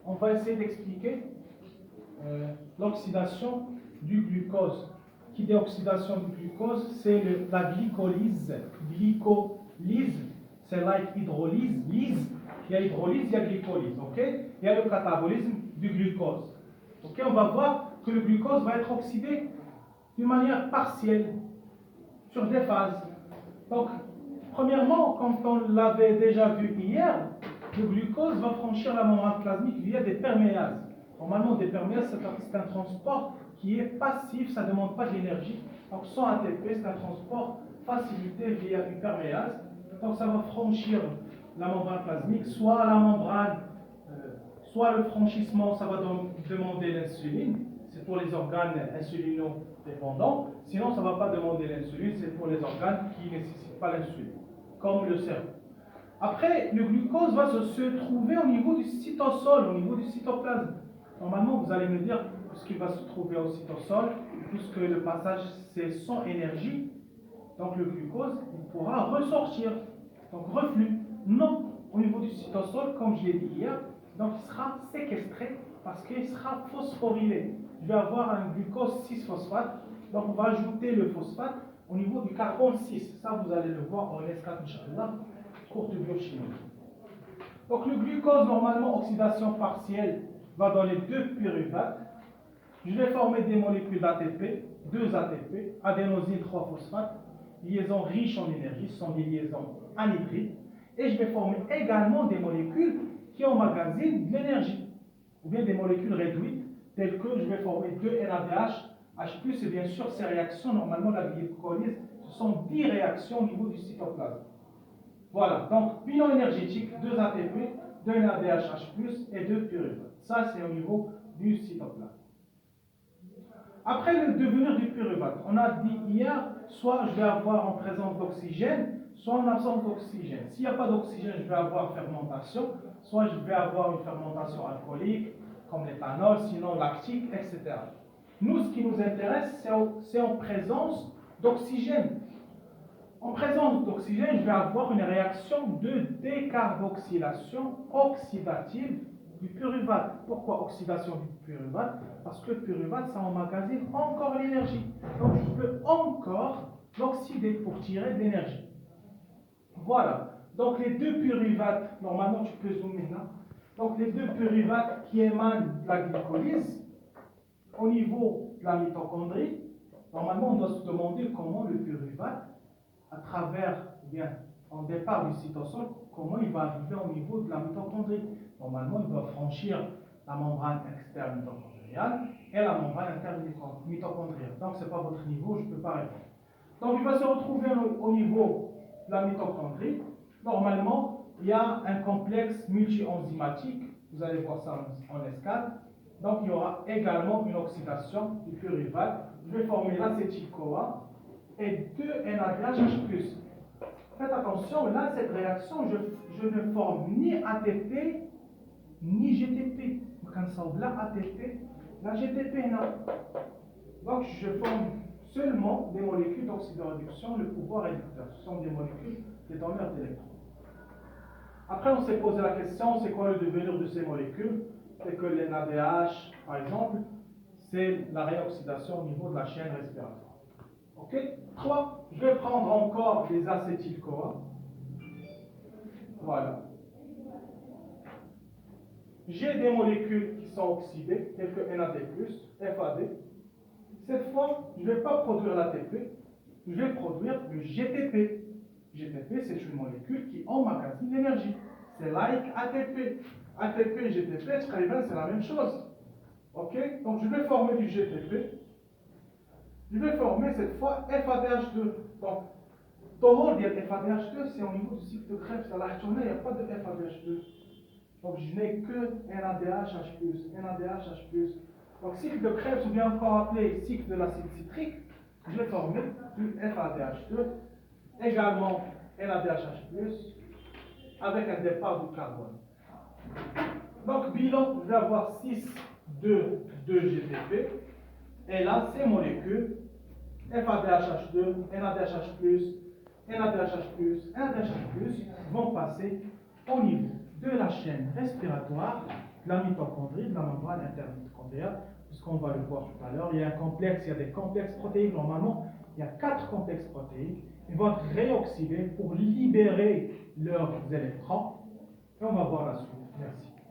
on va essayer d'expliquer l'oxydation du glucose. Qui dit oxydation du glucose, c'est la glycolyse. Glycolyse, c'est like hydrolyse. Lyse, il y a hydrolyse, il y a glycolyse. Okay? Il y a le catabolisme du glucose. Okay? On va voir que le glucose va être oxydé d'une manière partielle sur des phases. Donc, premièrement, comme on l'avait déjà vu hier, le glucose va franchir la membrane plasmique via des perméases. Normalement, des perméases, c'est un transport qui est passif, ça ne demande pas de l'énergie. Donc, sans ATP, c'est un transport facilité via une perméase. Donc, ça va franchir la membrane plasmique, soit la membrane, soit le franchissement, ça va demander l'insuline. C'est pour les organes insulinodépendants. Sinon, ça ne va pas demander l'insuline, c'est pour les organes qui ne nécessitent pas l'insuline, comme le cerveau. Après, le glucose va se trouver au niveau du cytosol, au niveau du cytoplasme. Normalement, vous allez me dire, puisqu'il va se trouver au cytosol, puisque le passage c'est sans énergie, donc le glucose, il pourra ressortir, donc reflux. Non, au niveau du cytosol, comme je l'ai dit hier, donc il sera séquestré parce qu'il sera phosphorylé. Je vais avoir un glucose 6-phosphate, donc on va ajouter le phosphate au niveau du carbone 6. Ça, vous allez le voir en S4, Inch'Allah, cours de biochimie. Donc le glucose, normalement, oxydation partielle, va dans les deux pyruvates. Je vais former des molécules d'ATP, 2 ATP, adénosine 3-phosphate, liaisons riches en énergie, ce sont des liaisons anhydrides. Et je vais former également des molécules qui emmagasinent de l'énergie, ou bien des molécules réduites, telles que je vais former 2 NADH, H+, et bien sûr, ces réactions, normalement, la glycolyse, ce sont 10 réactions au niveau du cytoplasme. Voilà, donc bilan énergétique, 2 ATP, 2 NADH, H+, et 2 pyruvates. Ça, c'est au niveau du cytoplasme. Après le devenir du pyruvate, on a dit hier, soit je vais avoir en présence d'oxygène, soit en absence d'oxygène. S'il n'y a pas d'oxygène, je vais avoir fermentation, soit je vais avoir une fermentation alcoolique, comme l'éthanol, sinon lactique, etc. Nous, ce qui nous intéresse, c'est en présence d'oxygène. En présence d'oxygène, je vais avoir une réaction de décarboxylation oxydative du pyruvate. Pourquoi oxydation du pyruvate? Parce que le pyruvate, ça emmagasine encore l'énergie. Donc, je peux encore l'oxyder pour tirer de l'énergie. Voilà. Donc, les deux pyruvates, normalement, tu peux zoomer là. Donc, les deux pyruvates qui émanent de la glycolyse, au niveau de la mitochondrie, normalement, on doit se demander comment le pyruvate, à travers, bien, en départ du cytosol, comment il va arriver au niveau de la mitochondrie. Normalement, il va franchir la membrane externe mitochondriale et la membrane interne mitochondriale. Donc, ce n'est pas votre niveau, je ne peux pas répondre. Donc, il va se retrouver au niveau de la mitochondrie. Normalement, il y a un complexe multi-enzymatique. Vous allez voir ça en escale. Donc, il y aura également une oxydation du pyruvate. Je vais former l'acétyl-CoA et 2 NADH+. Faites attention, là, cette réaction, je ne forme ni ATP, ni GTP. Là, ATP, la GTP, non. Donc, je forme seulement des molécules d'oxydoréduction, le pouvoir réducteur. Ce sont des molécules des donneurs d'électrons. Après, on s'est posé la question, c'est quoi le devenir de ces molécules? C'est que les NADH, par exemple, c'est la réoxydation au niveau de la chaîne respiratoire. Ok? 3. Je vais prendre encore des acétyl-CoA. Voilà. J'ai des molécules qui sont oxydées, telles que NAD+, FAD. Cette fois, je ne vais pas produire l'ATP, je vais produire le GTP. GTP, c'est une molécule qui emmagasine l'énergie. C'est like ATP. ATP et GTP, c'est la même chose. Ok? Donc, je vais former du GTP. Je vais former cette fois FADH2. Donc, Tohol dire FADH2, c'est au niveau du cycle de Krebs. À la journée, il n'y a pas de FADH2. Donc, je n'ai que NADH+, NADH+. Donc, cycle de Krebs, ou bien encore appelé cycle de l'acide citrique, je vais former du FADH2, également NADH+, avec un départ du carbone. Donc, bilan, je vais avoir 6, 2, 2 GTP. Et là, ces molécules, FADH2, NADH+, NADH+, NADH+, vont passer au niveau de la chaîne respiratoire, de la mitochondrie, de la membrane intermitochondriale, puisqu'on va le voir tout à l'heure. Il y a un complexe, il y a des complexes protéiques. Normalement, il y a 4 complexes protéiques. Ils vont être réoxydés pour libérer leurs électrons. Et on va voir la suite. Merci.